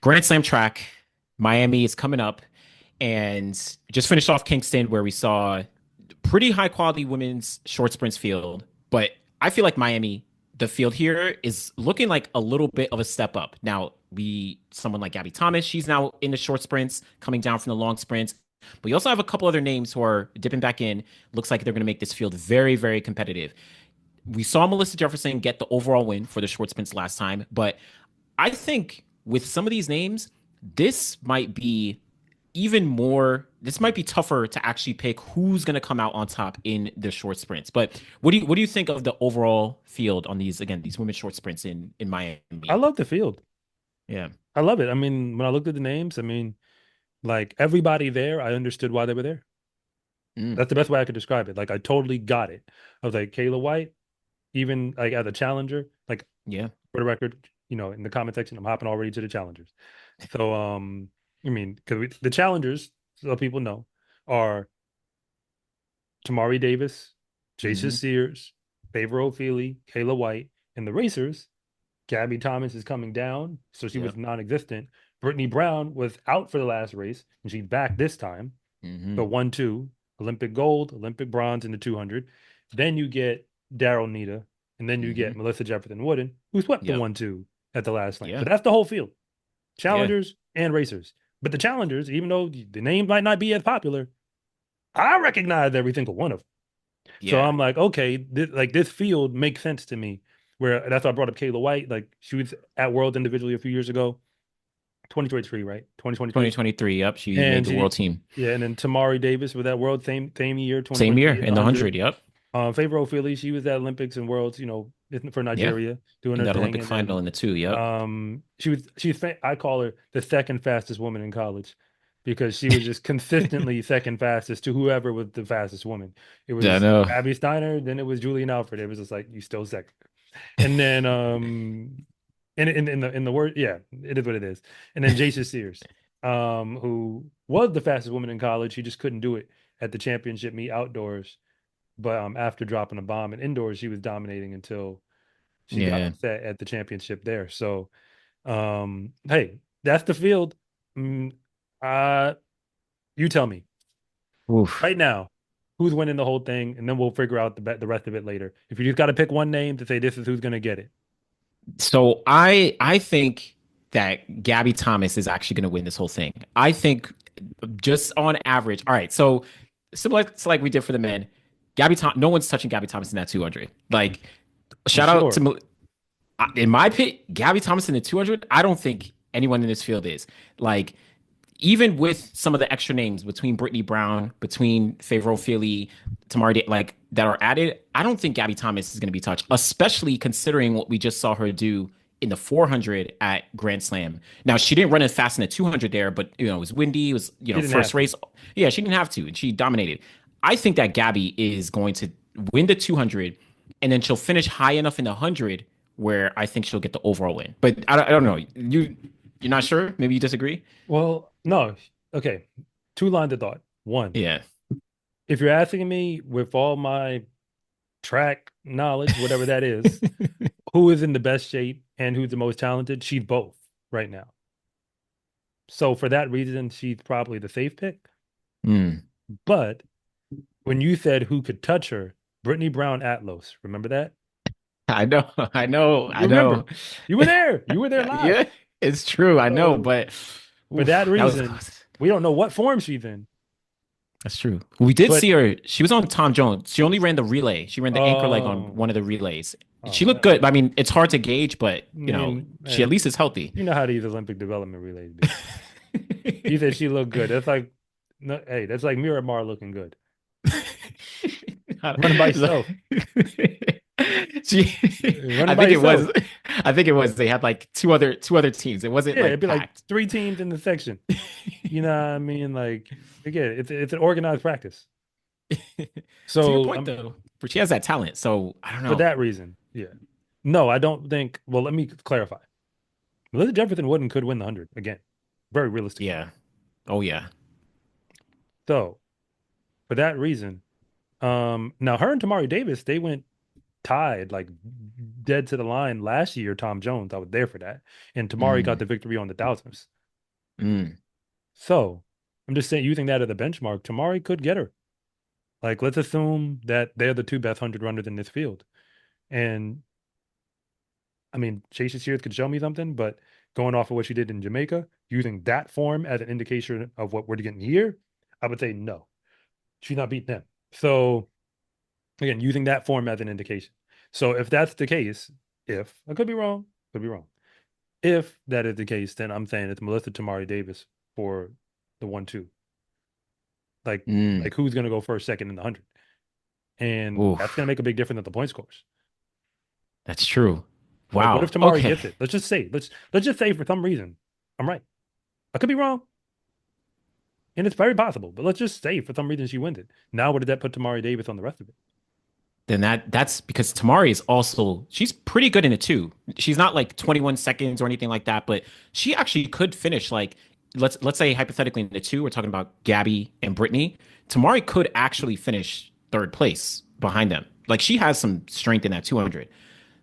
Grand Slam track, Miami is coming up, and just finished off Kingston where we saw pretty high quality women's short sprints field. But I feel like Miami, the field here is looking like a little bit of a step up. Now, someone like Gabby Thomas, she's now in the short sprints, coming down from the long sprints. But you also have a couple other names who are dipping back in. Looks like they're going to make this field very, very competitive. We saw Melissa Jefferson get the overall win for the short sprints last time, but I think with some of these names, this might be even more. This might be tougher to actually pick who's going to come out on top in the short sprints. But what do you think of the overall field on these women's short sprints in I Miami? love the field. Yeah. I love it. I mean, when I looked at the names, I mean, like everybody there, I understood why they were there. Mm. That's the best way I could describe it. Like I totally got it. I was like Kayla White, even like as a challenger, like Yeah. for the record, in the comment section, I'm hopping already to the challengers. So, I mean, because the challengers, so people know, are Tamari Davis, Jason Hmm. Sears, Favor O'Feely, Kayla White, and the racers. Gabby Thomas is coming down, so she was Yep. non-existent. Brittany Brown was out for the last race, and she's back this time. Hmm. So 1-2, Olympic gold, Olympic bronze in the 200. Then you get Daryl Nita, and then you Hmm. get Melissa Jefferson-Wooden, who swept the Yep. 1-2 at the last lane. Yeah. But that's the whole field, Yeah. challengers and racers. But the challengers, even though the name might not be as popular, I recognize every single one of them. So Yeah. I'm like, okay, this field makes sense to me. Where that's why I brought up Kayla White. Like she was at World individually a few years ago, 2023, right? 2023. 2023. Yep. She made And the world she, team. yeah, and then Tamari Davis with that World same year, Same year 2023 in the in the 100. 100. Yep. Favor O'Philly, she was at Olympics and Worlds, for Yeah. Nigeria doing In her that thing. Olympic And final then in the two. Yep. I call her the second fastest woman in college because she was just consistently second fastest to whoever was the fastest woman. It Yeah, I was know. Abby Steiner, then it was Julian Alfred. It was just like you still second. And then in the word, yeah, it is what it is. And then Jason Sears, who was the fastest woman in college, she just couldn't do it at the championship meet outdoors. But after dropping a bomb in indoors, she was dominating until she got Yeah. upset at the championship there. So hey, that's the field. Mm, uh, you tell me Oof. right now who's winning the whole thing, and then we'll figure out the rest of it later. If you just got to pick one name to say this is who's going to get it. So I think that Gabby Thomas is actually going to win this whole thing. I think just on average. All right, so similar to like we did for the men, no one's touching Gabby Thomas in that 200. Like I'm shout out sure. to in my pick, Gabby Thomas in the 200. I don't think anyone in this field is like even with some of the extra names between Brittany Brown, between Favor Philly, Tamari, like that are added, I don't think Gabby Thomas is going to be touched, especially considering what we just saw her do in the 400 at Grand Slam. Now she didn't run as fast in the 200 there, but it was windy. It was She didn't first have to. race. Yeah, she didn't have to, and she dominated. I think that Gabby is going to win the 200, and then she'll finish high enough in the 100 where I think she'll get the overall win. But I don't know. You're not sure? Maybe you disagree? Well, no. Okay. Two lines of thought. One, Yeah. if you're asking me with all my track knowledge, whatever that is, who is in the best shape and who's the most talented, she's both right now. So for that reason, she's probably the safe pick. Hmm. But when you said who could touch her, Brittany Brown Atlos, remember that? I know, I know, I You remember. know. You were there. You were there live. Yeah, it's true. I know, So but for that that was reason, close. we don't know what form she's in. That's true. We did But see her. She was on Tom Jones. She only ran the relay. She ran the anchor leg on oh, one of the relays. oh She looked well. good. I mean, it's hard to gauge, but I mean, she at hey, least is healthy. you know how these Olympic development relays be. You said she looked good. That's like no, hey, that's like Miramar looking good. Running by yourself. she, Running I by think it yourself. was. I think it was. They had like two other teams. It wasn't Yeah, it'd like be like packed. three teams in the section. You know what I mean? Like again, it's an organized practice. To your So point though, but she has that talent. So I don't for know. that reason, yeah. No, I don't think. Well, let me clarify. Melissa Jefferson-Wooden could win the 100 again, very realistically. Yeah. Oh yeah. So for that reason, now her and Tamari Davis, they went. tied, like dead to the line last year, Tom Jones. I was there for that. And Tamari got Mm, the victory on the thousands. mm, So I'm just saying, using that as a benchmark, Tamari could get her. Like, let's assume that they're the two best 100 runners in this field. And I mean, Chase Shears could show me something, but going off of what she did in Jamaica, using that form as an indication of what we're getting here, I would say no. She's not beating them. So again, using that form as an indication. So if that's the case, if I could be wrong, could be wrong. If that is the case, then I'm saying it's Melissa Tamari Davis for the 1-2. Like, mm. like who's gonna go first, second in the 100? And that's gonna Oof, make a big difference at the point scores. that's true. Like, what if Wow. Tamari Okay. gets it? Let's just say, let's just say for some reason, I'm right. I could be wrong, and it's very possible, but let's just say for some reason she wins it. Now, what did that put Tamari Davis on the rest of it? Then that's because Tamari is also she's pretty good in it too. She's not like 21 seconds or anything like that, but she actually could finish like let's say hypothetically in the two, we're talking about Gabby and Brittany. Tamari could actually finish third place behind them. Like she has some strength in that 200.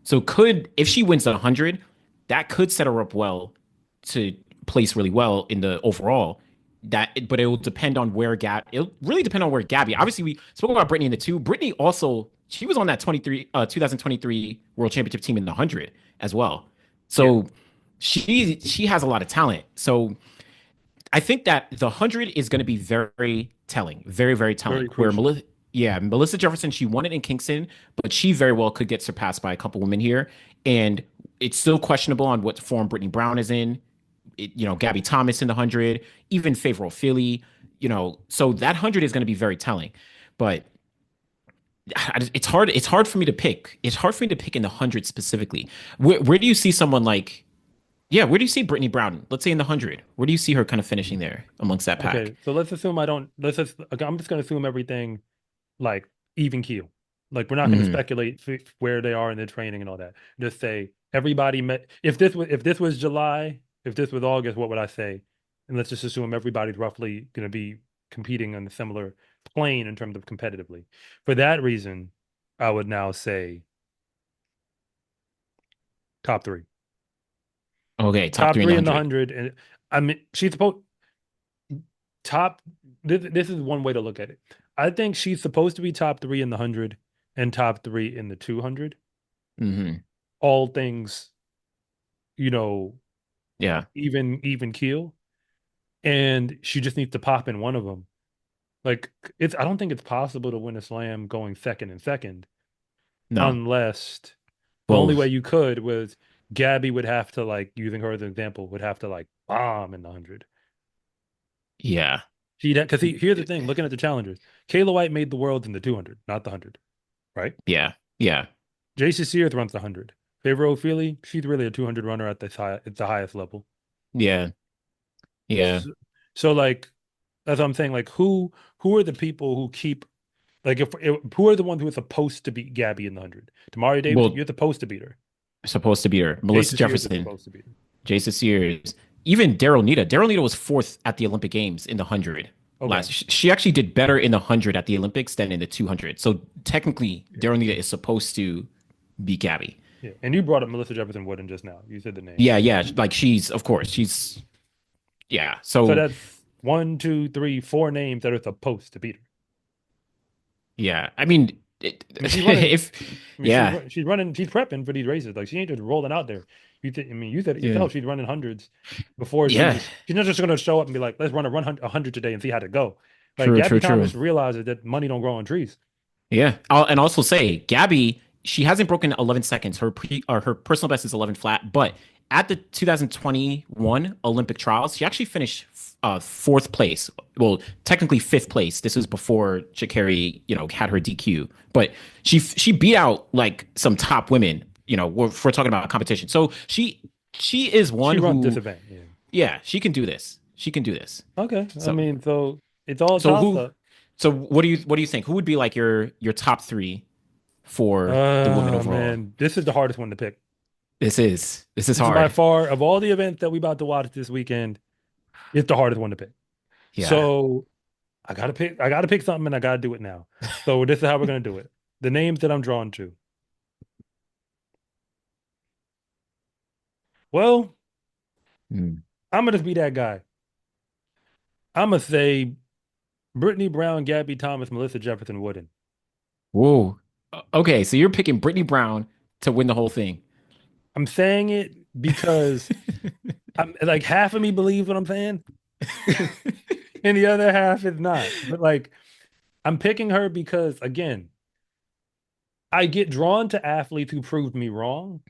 So could if she wins the 100, that could set her up well to place really well in the overall. But it will depend on where It'll really depend on where Gabby. Obviously, we spoke about Brittany in the two. Brittany also she was on that 2023 World Championship team in the 100 as well. Yeah, So she has a lot of talent. So I think that the 100 is going to be very telling, very very telling. very Where crucial. Melissa Jefferson, she won it in Kingston, but she very well could get surpassed by a couple women here, and it's still questionable on what form Brittany Brown is in. Gabby Thomas in the 100, even Favorable Philly. So that 100 is going to be very telling, but it's hard. It's hard for me to pick. It's hard for me to pick in the 100 specifically. Where do you see someone like? Yeah, where do you see Brittany Brown? Let's say in the 100. Where do you see her kind of finishing there amongst that pack? Okay, so let's assume I don't. Let's just. Okay, I'm just gonna assume everything like even keel. Like we're not going to Mm, speculate where they are in their training and all that. Just say everybody met. If this was July, if this was August, what would I say? And let's just assume everybody's roughly going to be competing on a similar plane in terms of competitively. For that reason, I would now say top three. okay, top Top three in the three in the 100. 100. And I mean, she's supposed top. This is one way to look at it. I think she's supposed to be top three in the 100 and top three in the 200. Hmm. All things, you know, Yeah. even keel, and she just needs to pop in one of them. Like it's, I don't think it's possible to win a slam going second and second, No. unless the only way Both. you could was Gabby would have to, like, using her as an example, would have to like bomb in the 100. Yeah. She because here's the thing, looking at the challengers, Kayla White made the world in the 200, not the 100, right? Yeah. Yeah. Jason Sears runs the 100. Favor Ophelia, she's really a 200 runner at the highest level. Yeah. Yeah. So like that's what I'm saying. Like who are the people who keep, like, if who are the ones who are supposed to beat Gabby in the 100? Tamari Davis, Well, you're supposed to beat her. supposed to be her. Melissa Jason Sears is Jefferson, supposed to beat her. Jason Sears, even Daryl Nita. Daryl Nita was fourth at the Olympic Games in the 100 Okay. last. She actually did better in the 100 at the Olympics than in the 200. So technically, Yeah. Daryl Nita is supposed to beat Gabby. Yeah. And you brought up Melissa Jefferson-Wooden just now. You said the name. Yeah, yeah. Like she's, of course, she's, yeah. So So that's one, two, three, four names that are supposed to beat her. yeah, I mean, I mean, she's running. if, I mean, yeah, she's running. She's prepping for these races. Like she ain't just rolling out there. I mean, you said it yeah, yourself. She's running hundreds before yeah. she's not just going to show up and be like, let's run a hundred today and see how to go. Like True, Gabby true, true. Thomas realizes that money don't grow on trees. Yeah, and also say Gabby, she hasn't broken 11 seconds. Her personal best is 11 flat, but at the 2021 Olympic trials, she actually finished fourth place. Well, technically fifth place. This was before Sha'Carri, had her DQ, but she beat out like some top women. If we're talking about competition. So she is one She runs this who, event. Yeah. yeah, she can do this. She can do this. Okay. I So mean, so it's all so toss who? up. So what do you think? Who would be like your top three for the women overall? Man, this is the hardest one to pick. This is This is by hard. far of all the events that we about to watch this weekend. It's the hardest one to pick. Yeah. So I gotta pick something, and I gotta do it now. So this is how we're gonna do it. The names that I'm drawn to: Well, Mm. I'm gonna be that guy. I'm gonna say Brittany Brown, Gabby Thomas, Melissa Jefferson-Wooden. Whoa. Okay, so you're picking Brittany Brown to win the whole thing. I'm saying it because I'm like half of me believes what I'm saying, and the other half is not. But like I'm picking her because again, I get drawn to athletes who proved me wrong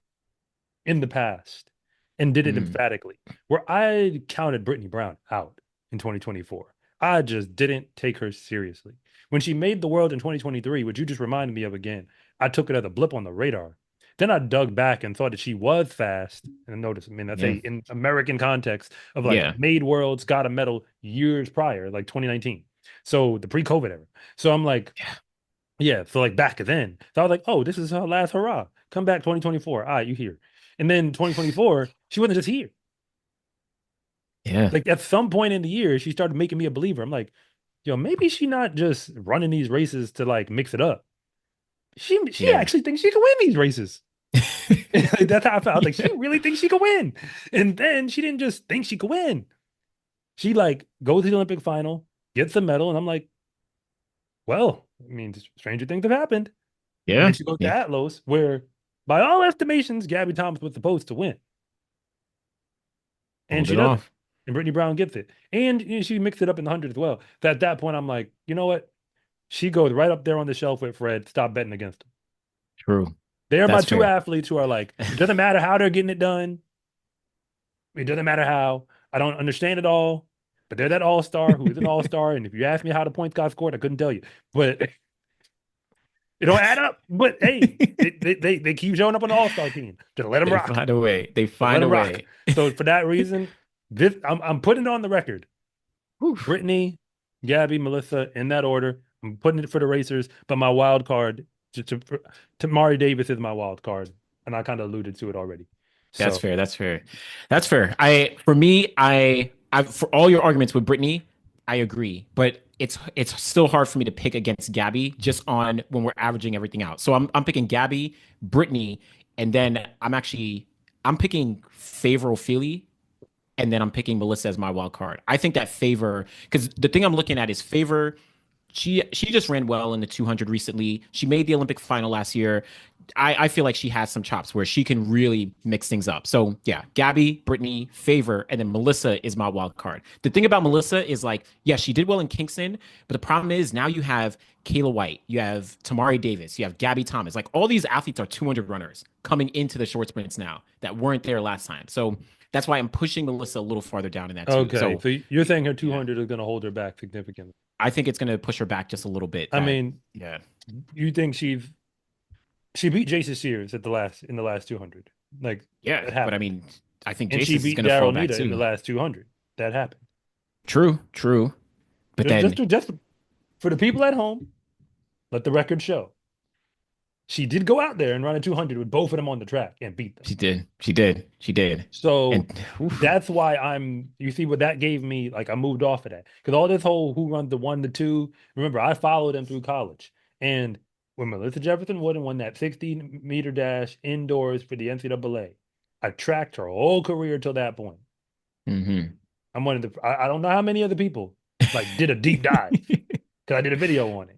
in the past and did it Mm. emphatically. Where I counted Brittany Brown out in 2024. I just didn't take her seriously. When she made the world in 2023, which you just reminded me of again, I took it as a blip on the radar. Then I dug back and thought that she was fast. And notice, I mean, that's a Yeah. in American context of like Yeah. made worlds, got a medal years prior, like 2019. So the pre-COVID era. So I'm like, Yeah. yeah, so like back then. So I was like, oh, this is her last hurrah. Come back 2024. All right, you here. And then 2024, she wasn't just here. Yeah. Like at some point in the year, she started making me a believer. I'm like, yo, maybe she not just running these races to like mix it up. She Yeah. actually thinks she can win these races. Like, that's how I felt. I was like, she Yeah. really thinks she can win. And then she didn't just think she could win. She like goes to the Olympic final, gets the medal, and I'm like, well, I mean, stranger things have happened. And then Yeah. she goes to Yeah. Atlos, where by all estimations, Gabby Thomas was supposed to win. And Pulled she it doesn't. off. And Brittany Brown gets it. And you know, she mixed it up in the 100 as well. So at that point, I'm like, you know what? She goes right up there on the shelf with Fred. Stop betting against them. True. They're my That's two fair. athletes who are like, it doesn't matter how they're getting it done. It doesn't matter how. I don't understand it all. But they're that all-star who is an all-star. And if you ask me how the points got scored, I couldn't tell you. But it don't add up. But hey, they keep showing up on the all-star team. Just let them They rock. find a way. They Just let find a them rock. way. So for that reason, this I'm putting it on the record. Whew. Brittany, Gabby, Melissa, in that order. I'm putting it for the racers, but my wild card to Mari Davis is my wild card, and I kind of alluded to it already. That's So fair. That's fair. That's fair. For me, for all your arguments with Brittany, I agree, but it's still hard for me to pick against Gabby just on when we're averaging everything out. So I'm picking Gabby, Brittany, and then I'm picking Favor Ophelia, and then I'm picking Melissa as my wild card. I think that Favor, because the thing I'm looking at is Favor. She just ran well in the 200 recently. She made the Olympic final last year. I feel like she has some chops where she can really mix things up. So yeah, Gabby, Brittany, Favor, and then Melissa is my wild card. The thing about Melissa is like, yeah, she did well in Kingston, but the problem is now you have Kayla White, you have Tamari Davis, you have Gabby Thomas. Like all these athletes are 200 runners coming into the short sprints now that weren't there last time. So that's why I'm pushing Melissa a little farther down in that too. okay, So so you're saying her yeah, 200 is going to hold her back significantly. I think it's going to push her back just a little bit. I mean, Yeah, you think she beat Jason Sears at the last in the last 200, like yeah. that But I happened, mean, I think and she Jason's is beat going to fall Daryl back Nita in the too. last 200. That happened. True, true. But then Just for the people at home, let the record show. She did go out there and run a 200 with both of them on the track and beat them. she did, she did, she did. So And oof, that's why you see what that gave me. Like I moved off of that because all this whole who runs the one to two. Remember, I followed them through college. And when Melissa Jefferson-Wooden won that 60-meter dash indoors for the NCAA, I tracked her whole career till that point. hmm. I'm one of I don't know how many other people like did a deep dive because I did a video on it.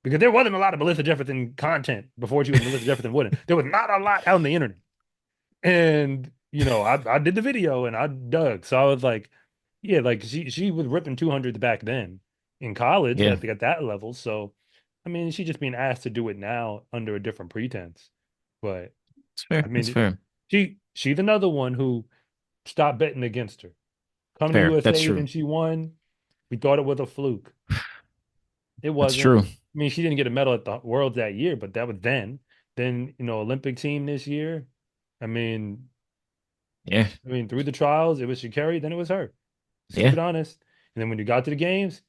Because there wasn't a lot of Melissa Jefferson content before she was Melissa Jefferson-Wooden. There was not a lot out on the internet. And you know, I did the video and I dug. So I was like, yeah, like she was ripping 200s back then in college Yeah, at that level. So I mean, she's just being asked to do it now under a different pretense. But it's I fair. It's mean, fair. she's another one who stopped betting against her. Come to Fair. That's USA true. and she won. We thought it was a fluke. It That's wasn't. true. I mean, she didn't get a medal at the Worlds that year, but that was then. Then, you know, Olympic team this year. I mean, Yeah, through the trials, it was Sha'Carri, then it was her. Just keep yeah. it honest. And then when you got to the games,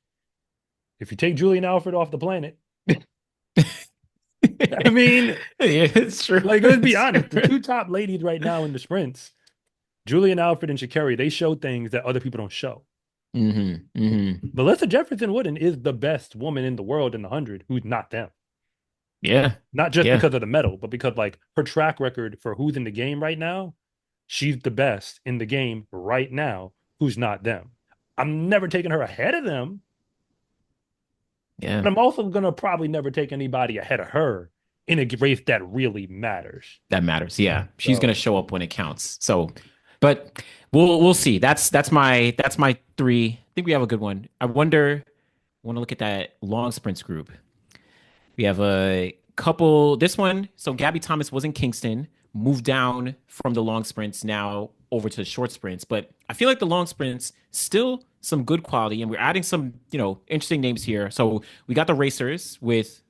if you take Julian Alfred off the planet, I mean, Yeah, it's true. like let's be It's honest, the true. two top ladies right now in the sprints, Julian Alfred and Sha'Carri, they show things that other people don't show. Hmm. Melissa Jefferson-Wooden is the best woman in the world in the 100 who's not them. Yeah, Not just yeah. because of the medal, but because like her track record for who's in the game right now, she's the best in the game right now. Who's not them? I'm never taking her ahead of them, Yeah, but I'm also gonna probably never take anybody ahead of her in a race that really matters. that matters. Yeah, she's gonna So show up when it counts. So, but we'll see. That's my three. I think we have a good one. I wonder. Want to look at that long sprints group. We have a couple. This one, so Gabby Thomas was in Kingston, moved down from the long sprints now over to short sprints. But I feel like the long sprints still some good quality, and we're adding some interesting names here. So we got the racers with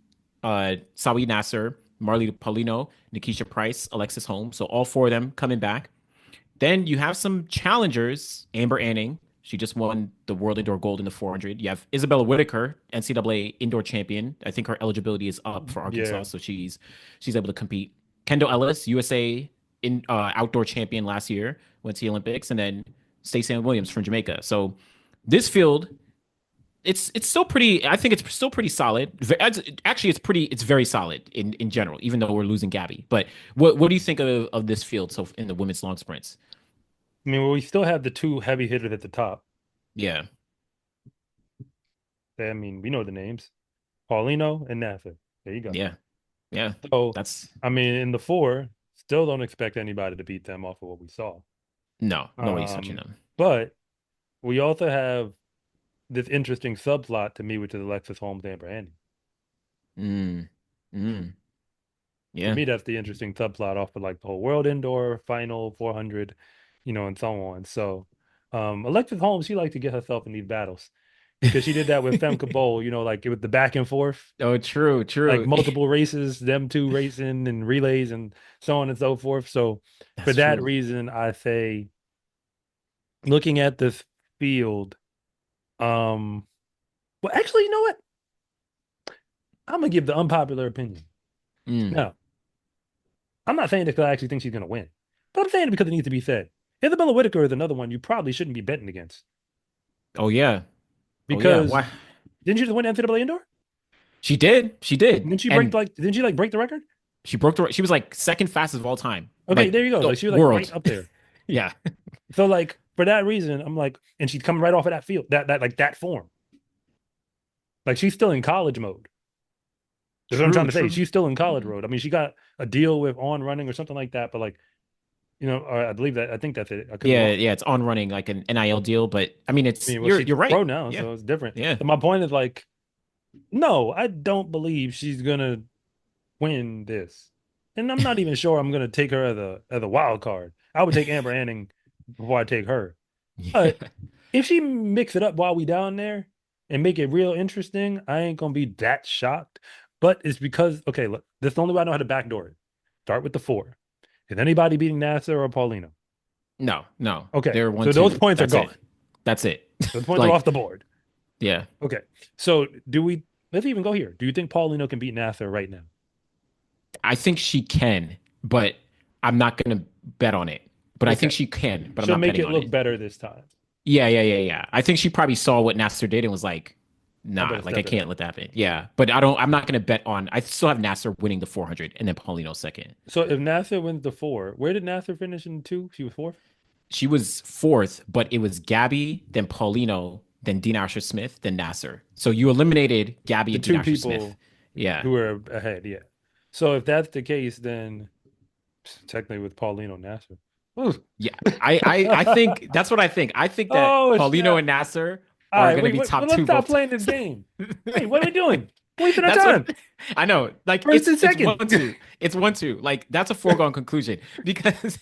Sawi Nasser, Marley Paulino, Nikisha Price, Alexis Holmes. So all four of them coming back. Then you have some challengers. Amber Anning, she just won the World Indoor Gold in the 400. You have Isabella Whitaker, NCAA indoor champion. I think her eligibility is up for Arkansas, yeah, so she's able to compete. Kendall Ellis, USA in outdoor champion last year, went to the Olympics, and then Stacey Ann Williams from Jamaica. So this field, it's still pretty. I think it's still pretty solid. Actually, it's very solid in general, even though we're losing Gabby. But what do you think of this field so in the women's long sprints? I mean, well, we still have the two heavy hitters at the top. Yeah, I mean, we know the names: Paulino and Nasser. There you go. yeah, yeah. So, That's I mean, in the four, still don't expect anybody to beat them off of what we saw. no, nobody's touching Um, them. but we also have this interesting subplot to me, which is Alexis Holmes and Brandy. Mm, mm, To yeah. me, that's the interesting subplot off of like the whole World Indoor Final 400, and so on. So, Alexis Holmes, she liked to get herself in these battles because she did that with Femke Bowl, like it was the back and forth, Oh, true, like true. multiple races, them two racing and relays and so on and so forth. So, for That's that true. reason, I say looking at this field, um, well, actually, you know what? I'm gonna give the unpopular opinion. Mm. Now, I'm not saying this because I actually think she's gonna win, but I'm saying it because it needs to be said. Isabella Whitaker is another one you probably shouldn't be betting against Oh yeah. Oh yeah. because Why? didn't she just win NCAA indoor? She did. She did. Didn't she break And like didn't she like break the record? she broke the. She was like second fastest of all time. Okay, Like there you go. the Like she was like right world. up there. Yeah. So like for that reason, I'm like, and she's coming right off of that field, that like that form. Like she's still in college mode. That's what I'm trying True. to say. True. She's still in college mode. I mean, she got a deal with On Running or something like that, but like, or I believe that I think that's it. I could be Yeah. wrong. Yeah. It's on running like an NIL deal, but I mean, I it's mean, well, you're she's you're right. pro now, Yeah. so it's different. Yeah. So my point is like, no, I don't believe she's gonna win this. And I'm not even sure I'm gonna take her as a wild card. I would take Amber Anning before I take her. Yeah. But if she mix it up while we down there and make it real interesting, I ain't gonna be that shocked. But it's because okay, look, that's the only way I know how to backdoor it. Start with the four. Is anybody beating Nasser or Paulino? No. No. Okay, They're one so those two. points are That's it. gone. That's it. Those points are Like off the board. yeah. Okay, so do we? Let's even go here. Do you think Paulino can beat Nasser right now? I think she can, but I'm not gonna bet on it. But I think Okay, she can, but I'm she'll not make betting it on look it. better this time. Yeah, yeah, yeah, yeah. I think she probably saw what Nasser did and was like, I nah, better like I step it can't up. let that happen. Yeah. But I'm not gonna bet on I still have Nasser winning the 400 and then Paulino second. So if Nasser wins the four, where did Nasser finish in two? She was fourth. She was fourth, but it was Gabby, then Paulino, then Dean Asher Smith, then Nasser. So you eliminated Gabby The and Dean two Asher Smith. people Yeah. who are ahead, yeah. So if that's the case, then technically with Paulino Nasser. Ooh. Yeah. I think that's what I think. I think that Oh Paulino snap. and Nasser All are right, gonna wait, be wait, top let's two stop both playing this times. game. Wait, what are we doing? Wasting our That's what time. I know. Like First and it's second. 1-2. It's 1-2. Like that's a foregone conclusion because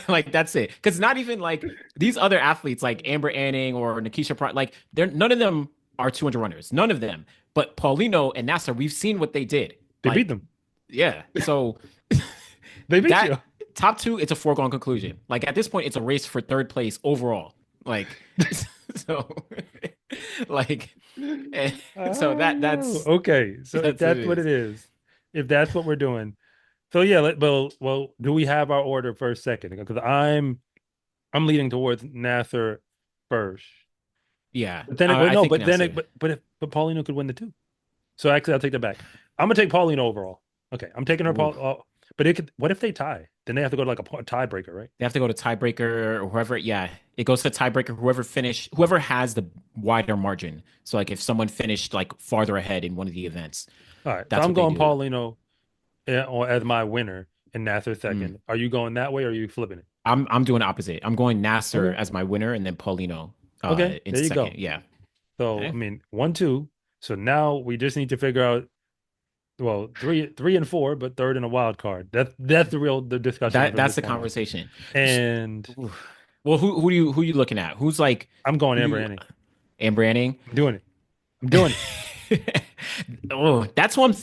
like that's it. Because not even like these other athletes like Amber Anning or Nikisha Pratt, like they're none of them are 200 runners. None of them. But Paulino and Nasser, we've seen what they did. They beat Like them. yeah. So They beat that you. top two, it's a foregone conclusion. Like at this point, it's a race for third place overall. Like so, like, and so Oh, that's okay. So if that's what it that's what it is. is, if that's what we're doing, so yeah. Well, do we have our order first, second? Because I'm leaning towards Nasser first. Yeah, But then I no, think but then Nasser. but Paulino could win the two. So actually, I'll take that back. I'm gonna take Paulino overall. Okay, I'm taking her Ooh, Paul. But it could. What if they tie? then they have to go to like a tiebreaker, right? They have to go to tiebreaker or whoever. Yeah, it goes to tiebreaker. Whoever has the wider margin. So like if someone finished like farther ahead in one of the events, All right. So that's I'm what they going do. Paulino or as my winner and Nasser Mm. second. Are you going that way or are you flipping it? I'm doing opposite. I'm going Nasser Okay. as my winner and then Paulino Okay. in There you second. go. Yeah. So I Okay. mean, 1-2. So now we just need to figure out, well, three and four, but third in a wild card. That's the discussion from That's this the point on. conversation. And Oof. Well, who you looking at? Who's like I'm going who Amber you Anning. Amber Anning? I'm doing it. I'm doing it. Oh, that's one.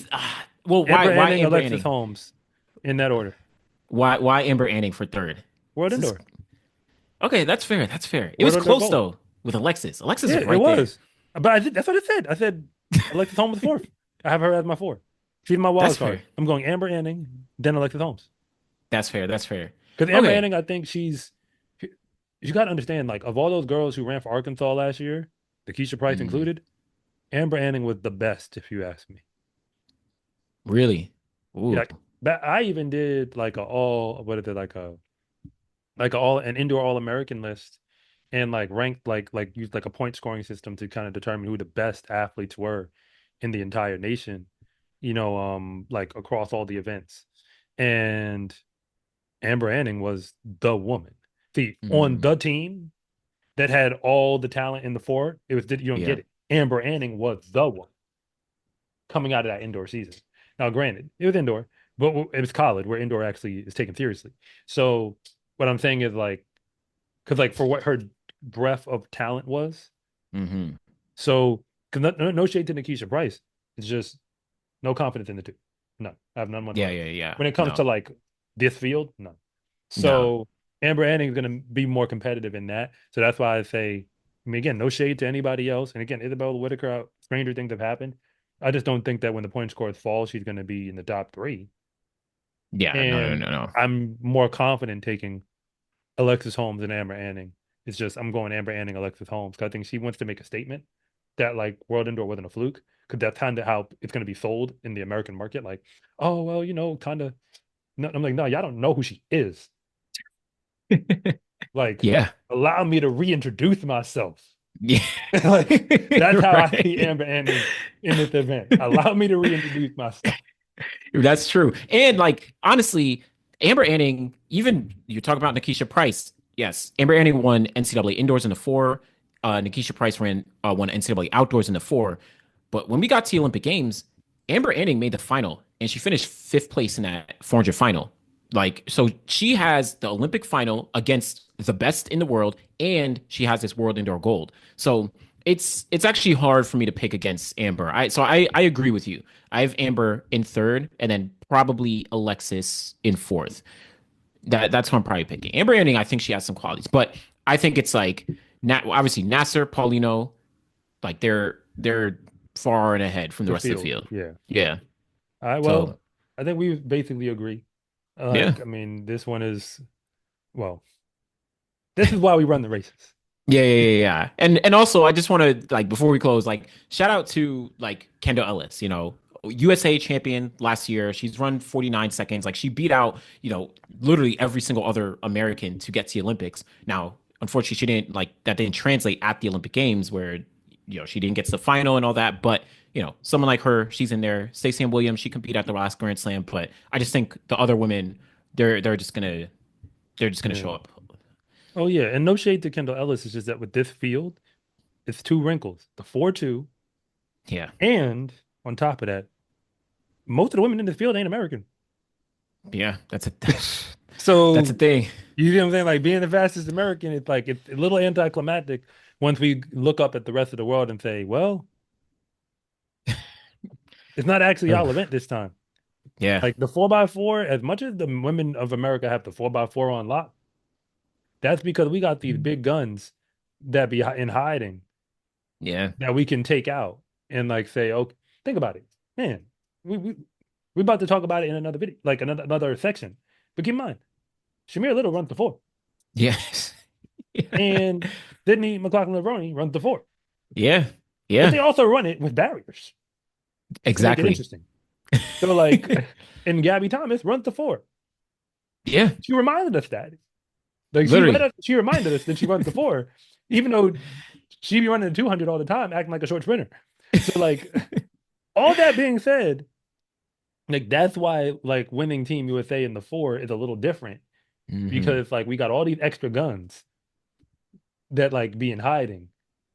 Well, Amber why Anning, Amber Alexis Anning? Holmes, in that order. Why Amber Anning for third? World This is Indoor. okay. That's fair. That's fair. It World was Indoor close Gold. though with Alexis. Alexis Yeah, was it right there. was. But that's what I said. I said Alexis Holmes was fourth. I have her as my four. She's my That's wild fair. card. I'm going Amber Anning, then Alexis Holmes. That's fair. That's fair. Because Amber Okay. Anning, I think you got to understand, like, of all those girls who ran for Arkansas last year, the Keisha Price Mm, included, Amber Anning was the best, if you ask me. really? Yeah, Ooh. like, but I even did like what is it, like a all an indoor All American list, and like ranked like used like a point scoring system to kind of determine who the best athletes were in the entire nation, like across all the events. And Amber Anning was the woman. See, on Mm, the team that had all the talent in the four, you don't yeah. get it. Amber Anning was the one coming out of that indoor season. Now, granted, it was indoor, but it was college where indoor actually is taken seriously. So what I'm saying is like, because like for what her breadth of talent was, Hmm. so because no shade to Nikisha Price, it's just no confidence in the two. None. I have none Yeah. whatsoever. Yeah. Yeah. When it comes No. to like this field, none. No. So Amber Anning is going to be more competitive in that. So that's why I say, I mean, again, no shade to anybody else. And again, Isabella Whitaker, stranger things have happened. I just don't think that when the point scores fall, she's going to be in the top three. Yeah. No. No. And No. No. I'm more confident taking Alexis Holmes and Amber Anning. It's just I'm going Amber Anning, Alexis Holmes, because I think she wants to make a statement that like World Indoor wasn't a fluke, because that's kind of how it's going to be sold in the American market. Like, oh well, kind of. No, I'm like, no, y'all don't know who she is. Like, Yeah. allow me to reintroduce myself. Yeah. Like, that's how I see Right. Amber Anning in this event. Allow me to reintroduce myself. That's true. And like honestly, Amber Anning, even you talk about Nikisha Price. Yes, Amber Anning won NCAA indoors in the four. Nikisha Price won NCAA outdoors in the four. But when we got to the Olympic Games, Amber Anning made the final and she finished fifth place in that 400 final. Like, so she has the Olympic final against the best in the world, and she has this world indoor gold. So it's actually hard for me to pick against Amber. I agree with you. I have Amber in third, and then probably Alexis in fourth. That's what I'm probably picking. Amber Anning, I think she has some qualities, but I think it's like obviously Nasser, Paulino, like they're far and ahead from the The rest of the field. field. Yeah. Yeah. All right. So Well, I think we basically agree. yeah. Like, I mean, this one is, well, this is why we run the races. Yeah. And also I just want to like before we close, like shout out to like Kendall Ellis, USA champion last year. She's run 49 seconds. Like she beat out, literally every single other American to get to the Olympics. Now, unfortunately, she didn't like that didn't translate at the Olympic Games where she didn't get to the final and all that. But someone like her, she's in there. Stacey Ann Williams, she competed at the last Grand Slam. But I just think the other women, they're just gonna Yeah. show up. Oh, yeah. And no shade to Kendall Ellis. It's just that with this field, it's two wrinkles, the 4-2. Yeah. And on top of that, most of the women in the field ain't American. Yeah. That's a that's a So thing. you see what I'm saying? Like being the fastest American, it's like it's a little anticlimactic once we look up at the rest of the world and say, well, it's not actually Ugh. our event this time. Yeah. Like the 4x4, as much as the women of America have the 4x4 on lock, that's because we got these big guns that be in hiding Yeah. that we can take out and like say, oh, think about it. Man, we about to talk about it in another video, like another section. But keep in mind, Shamir Little runs the four. Yes. Yeah. And Sydney McLaughlin-Levrone runs the four. Yeah. But Yeah. they also run it with barriers to make it Exactly. interesting. So like, and Gabby Thomas runs the four. Yeah, She reminded us that. Like literally. she reminded us that she runs the 4, even though she be running the 200 all the time, acting like a short sprinter. So like all that being said, like that's why like winning Team USA in the 4 is a little different Hmm. because like we got all these extra guns that like be in hiding.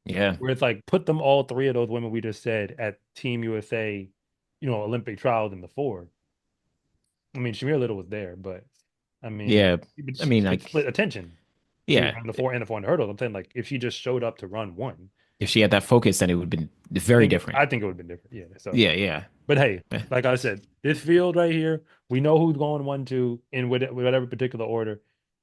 Yeah. Where it's like put them all three of those women we just said at Team USA, Olympic trials in the 4. I mean, Shamir Little was there, but I mean, Yeah. I she mean, could like, split attention. She was yeah. running the 4 and the 400 hurdles. I'm saying like if she just showed up to run one, If she had that focus, then it would have been very different. I think it would have been different. Yeah. So, Yeah, yeah. but hey, Eh, like I said, this field right here, we know who's going 1, 2 in whatever particular order.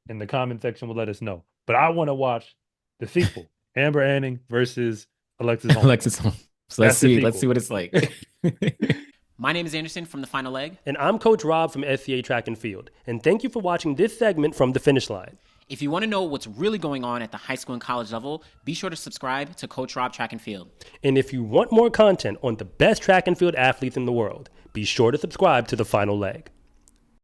In the comment section will let us know. But I want to watch the sequel, Amber Anning versus Alexis Holmes. Alexis Holmes. So let's That's the see. Let's see sequel. what it's like. My name is Anderson from The Final Leg. And I'm Coach Rob from SCA Track and Field. And thank you for watching this segment from The Finish Line. If you want to know what's really going on at the high school and college level, be sure to subscribe to Coach Rob Track and Field. And if you want more content on the best track and field athletes in the world, be sure to subscribe to The Final Leg.